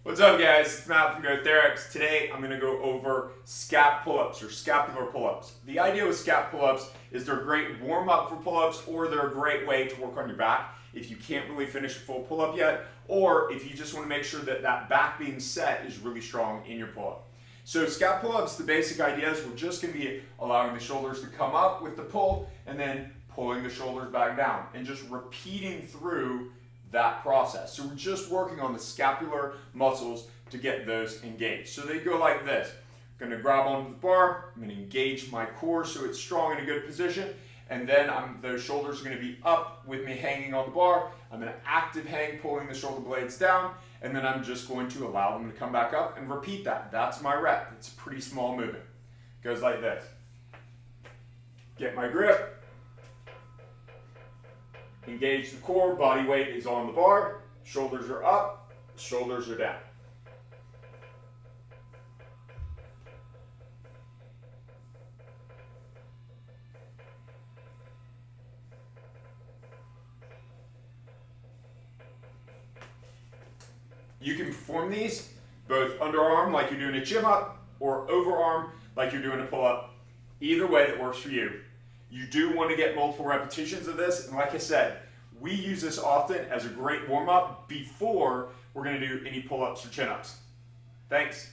What's up, guys? It's Matt from GoTherax. Today I'm going to go over scap pull-ups or scapular pull-ups. The idea with scap pull-ups is they're a great warm-up for pull-ups, or they're a great way to work on your back if you can't really finish a full pull-up yet, or if you just want to make sure that that back being set is really strong in your pull-up. So scap pull-ups, the basic idea is we're just going to be allowing the shoulders to come up with the pull and then pulling the shoulders back down and just repeating through that process. So we're just working on the scapular muscles to get those engaged. So they go like this. I'm going to grab onto the bar, I'm going to engage my core so it's strong in a good position, and then those shoulders are going to be up with me hanging on the bar. I'm going to active hang, pulling the shoulder blades down, and then I'm just going to allow them to come back up and repeat that. That's my rep. It's a pretty small movement. It goes like this. Get my grip. Engage the core, body weight is on the bar, shoulders are up, shoulders are down. You can perform these both underarm like you're doing a chin up or overarm like you're doing a pull-up. Either way that works for you. You do want to get multiple repetitions of this, and like I said, we use this often as a great warm-up before we're going to do any pull-ups or chin-ups. Thanks.